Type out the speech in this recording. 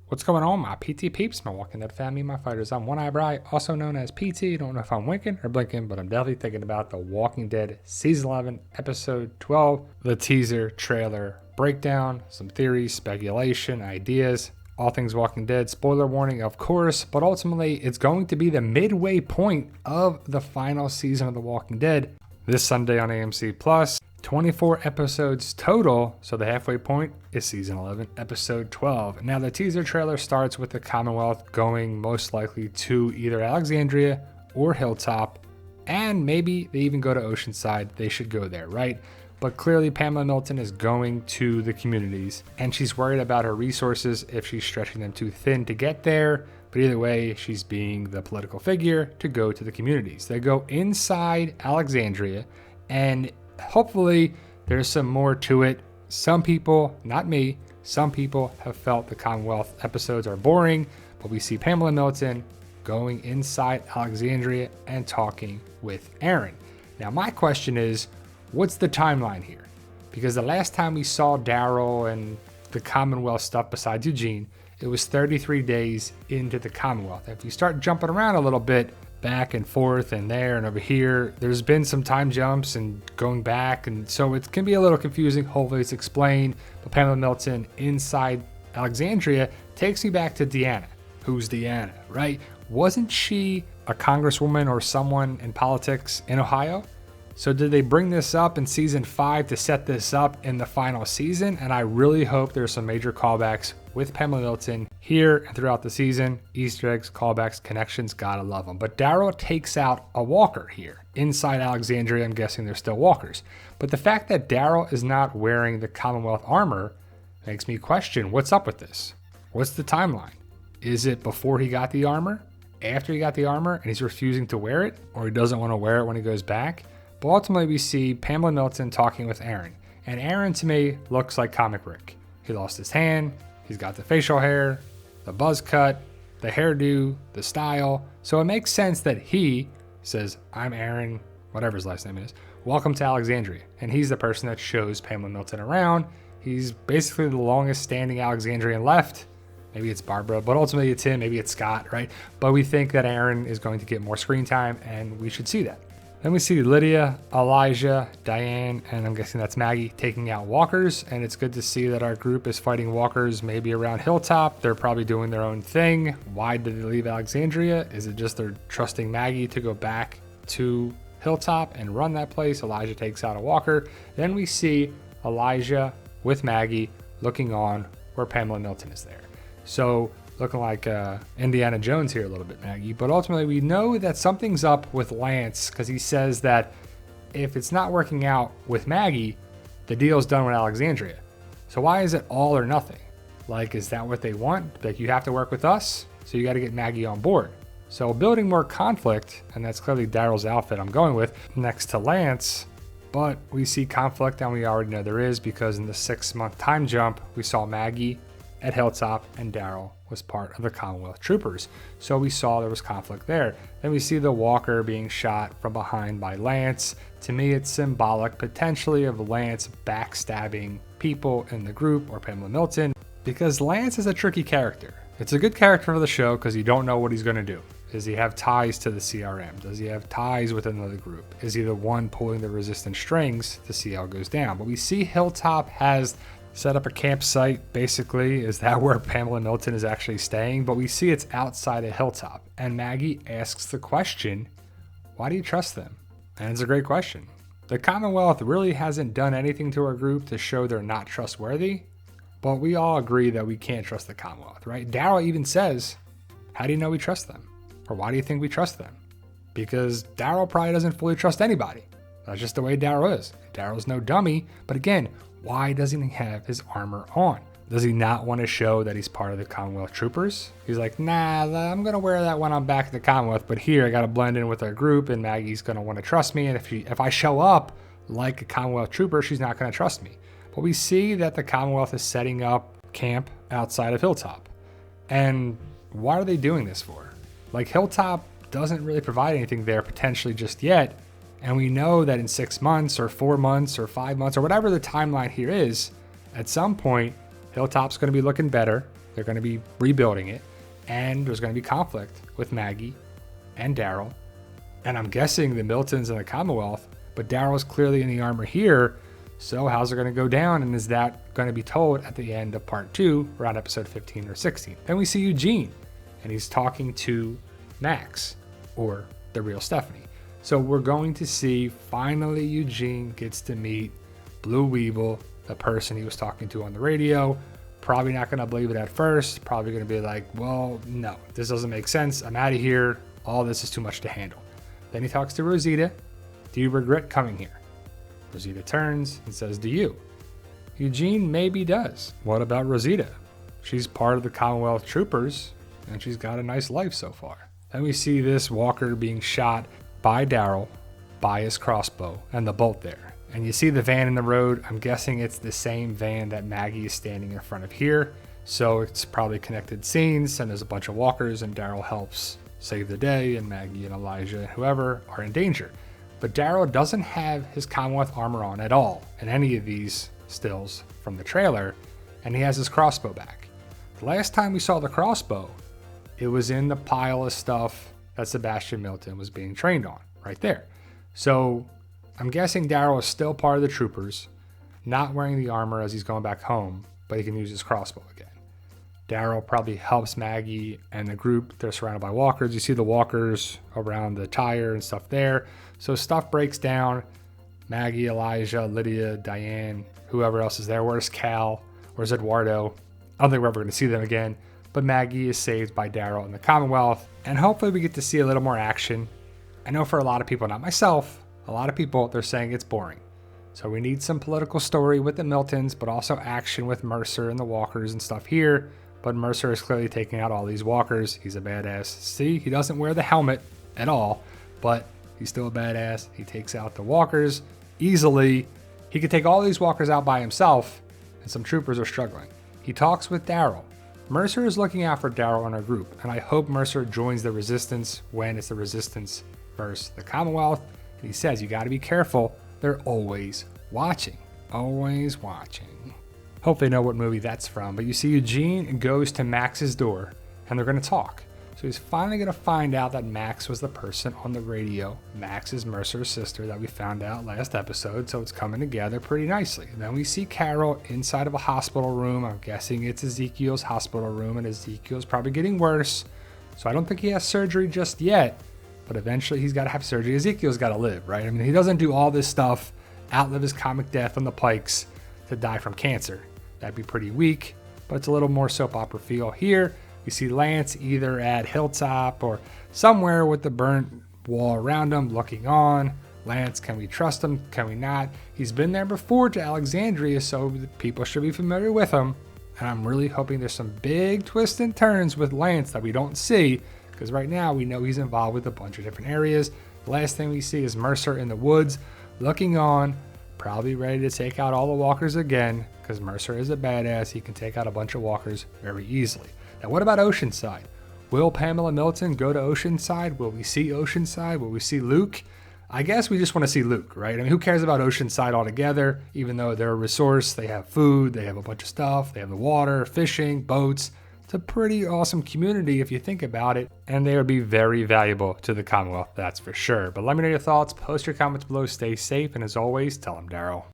What's going on, my PT peeps, my Walking Dead family, my fighters? I'm One Eye Bry, also known as PT. Don't know if I'm winking or blinking, but I'm definitely thinking about The Walking Dead Season 11, Episode 12, the teaser, trailer, breakdown, some theories, speculation, ideas, all things Walking Dead. Spoiler warning, of course, but ultimately it's going to be the midway point of the final season of The Walking Dead this Sunday on AMC+. 24 episodes total, so the halfway point is season 11, episode 12. Now the teaser trailer starts with the Commonwealth going most likely to either Alexandria or Hilltop, and maybe they even go to Oceanside. They should go there, right? But clearly Pamela Milton is going to the communities, and she's worried about her resources if she's stretching them too thin to get there. But either way, she's being the political figure to go to the communities. They go inside Alexandria, and hopefully there's some more to it. Some people, not me, some people have felt the Commonwealth episodes are boring, but we see Pamela Milton going inside Alexandria and talking with Aaron. Now my question is, what's the timeline here? Because the last time we saw Daryl and the Commonwealth stuff besides Eugene, it was 33 days into the Commonwealth. If you start jumping around a little bit, back and forth and there and over here, there's been some time jumps and going back, and so it can be a little confusing. Hopefully it's explained. But Pamela Milton inside Alexandria takes me back to Deanna. Who's Deanna, right? Wasn't she a congresswoman or someone in politics in Ohio? So did they bring this up in season 5 to set this up in the final season? And I really hope there's some major callbacks with Pamela Milton here and throughout the season. Easter eggs, callbacks, connections, gotta love them. But Daryl takes out a walker here. Inside Alexandria, I'm guessing there's still walkers. But the fact that Daryl is not wearing the Commonwealth armor makes me question, what's up with this? What's the timeline? Is it before he got the armor? After he got the armor and he's refusing to wear it? Or he doesn't want to wear it when he goes back? But ultimately we see Pamela Milton talking with Aaron. And Aaron to me looks like Comic Rick. He lost his hand, he's got the facial hair, the buzz cut, the hairdo, the style. So it makes sense that he says, I'm Aaron, whatever his last name is, welcome to Alexandria. And he's the person that shows Pamela Milton around. He's basically the longest standing Alexandrian left. Maybe it's Barbara, but ultimately it's him, maybe it's Scott, right? But we think that Aaron is going to get more screen time, and we should see that. Then we see Lydia, Elijah, Diane, and I'm guessing that's Maggie, taking out walkers. And it's good to see that our group is fighting walkers maybe around Hilltop. They're probably doing their own thing. Why did they leave Alexandria? Is it just they're trusting Maggie to go back to Hilltop and run that place? Elijah takes out a walker. Then we see Elijah with Maggie looking on where Pamela Milton is there. So looking like Indiana Jones here a little bit, Maggie. But ultimately, we know that something's up with Lance, because he says that if it's not working out with Maggie, the deal's done with Alexandria. So why is it all or nothing? Like, is that what they want? Like, you have to work with us, so you got to get Maggie on board. So building more conflict, and that's clearly Daryl's outfit I'm going with, next to Lance. But we see conflict, and we already know there is, because in the 6-month time jump, we saw Maggie at Hilltop and Daryl was part of the Commonwealth troopers. So we saw there was conflict there. Then we see the walker being shot from behind by Lance. To me, it's symbolic potentially of Lance backstabbing people in the group or Pamela Milton, because Lance is a tricky character. It's a good character for the show because you don't know what he's going to do. Does he have ties to the CRM? Does he have ties with another group? Is he the one pulling the resistance strings to see how it goes down? But we see Hilltop has set up a campsite, basically. Is that where Pamela Milton is actually staying? But we see it's outside of Hilltop. And Maggie asks the question, why do you trust them? And it's a great question. The Commonwealth really hasn't done anything to our group to show they're not trustworthy, but we all agree that we can't trust the Commonwealth, right? Daryl even says, how do you know we trust them? Or why do you think we trust them? Because Daryl probably doesn't fully trust anybody. That's just the way Daryl is. Daryl's no dummy, but again, why doesn't he have his armor on? Does he not want to show that he's part of the Commonwealth troopers? He's like, nah, I'm going to wear that when I'm back at the Commonwealth, but here I got to blend in with our group, and Maggie's going to want to trust me. And if I show up like a Commonwealth trooper, she's not going to trust me. But we see that the Commonwealth is setting up camp outside of Hilltop. And what are they doing this for? Like, Hilltop doesn't really provide anything there potentially just yet. And we know that in 6 months or 4 months or 5 months or whatever the timeline here is, at some point, Hilltop's going to be looking better. They're going to be rebuilding it, and there's going to be conflict with Maggie and Daryl. And I'm guessing the Miltons and the Commonwealth, but Daryl's clearly in the armor here. So how's it going to go down? And is that going to be told at the end of part 2, around episode 15 or 16? Then we see Eugene, and he's talking to Max, or the real Stephanie. So we're going to see, finally, Eugene gets to meet Blue Weevil, the person he was talking to on the radio. Probably not going to believe it at first. Probably going to be like, well, no, this doesn't make sense. I'm out of here. All this is too much to handle. Then he talks to Rosita. Do you regret coming here? Rosita turns and says, do you? Eugene maybe does. What about Rosita? She's part of the Commonwealth troopers, and she's got a nice life so far. Then we see this walker being shot by Daryl, by his crossbow, and the bolt there. And you see the van in the road. I'm guessing it's the same van that Maggie is standing in front of here. So it's probably connected scenes, and there's a bunch of walkers, and Daryl helps save the day, and Maggie and Elijah and whoever are in danger. But Daryl doesn't have his Commonwealth armor on at all in any of these stills from the trailer, and he has his crossbow back. The last time we saw the crossbow, it was in the pile of stuff that Sebastian Milton was being trained on, right there. So I'm guessing Daryl is still part of the troopers, not wearing the armor as he's going back home, but he can use his crossbow again. Daryl probably helps Maggie and the group. They're surrounded by walkers. You see the walkers around the tire and stuff there. So stuff breaks down. Maggie, Elijah, Lydia, Diane, whoever else is there. Where's Cal? Where's Eduardo? I don't think we're ever going to see them again. But Maggie is saved by Daryl and the Commonwealth. And hopefully we get to see a little more action. I know for a lot of people, not myself, a lot of people, they're saying it's boring. So we need some political story with the Miltons, but also action with Mercer and the walkers and stuff here. But Mercer is clearly taking out all these walkers. He's a badass. See, he doesn't wear the helmet at all, but he's still a badass. He takes out the walkers easily. He could take all these walkers out by himself, and some troopers are struggling. He talks with Daryl. Mercer is looking out for Daryl and our group, and I hope Mercer joins the resistance when it's the resistance versus the Commonwealth. And he says, you got to be careful. They're always watching. Always watching. Hope they know what movie that's from, but you see Eugene goes to Max's door, and they're going to talk. So he's finally going to find out that Max was the person on the radio. Max is Mercer's sister that we found out last episode, so it's coming together pretty nicely. And then we see Carol inside of a hospital room. I'm guessing it's Ezekiel's hospital room, and Ezekiel's probably getting worse. So I don't think he has surgery just yet, but eventually he's got to have surgery. Ezekiel's got to live, right? I mean, he doesn't do all this stuff, outlive his comic death on the pikes to die from cancer. That'd be pretty weak, but it's a little more soap opera feel here. We see Lance either at Hilltop or somewhere with the burnt wall around him looking on. Lance, can we trust him? Can we not? He's been there before to Alexandria, so people should be familiar with him. And I'm really hoping there's some big twists and turns with Lance that we don't see, because right now we know he's involved with a bunch of different areas. The last thing we see is Mercer in the woods looking on, probably ready to take out all the walkers again, because Mercer is a badass. He can take out a bunch of walkers very easily. Now, what about Oceanside? Will Pamela Milton go to Oceanside? Will we see Oceanside? Will we see Luke? I guess we just want to see Luke, right? I mean, who cares about Oceanside altogether? Even though they're a resource, they have food, they have a bunch of stuff, they have the water, fishing, boats. It's a pretty awesome community if you think about it, and they would be very valuable to the Commonwealth, that's for sure. But let me know your thoughts, post your comments below, stay safe, and as always, tell them Daryl.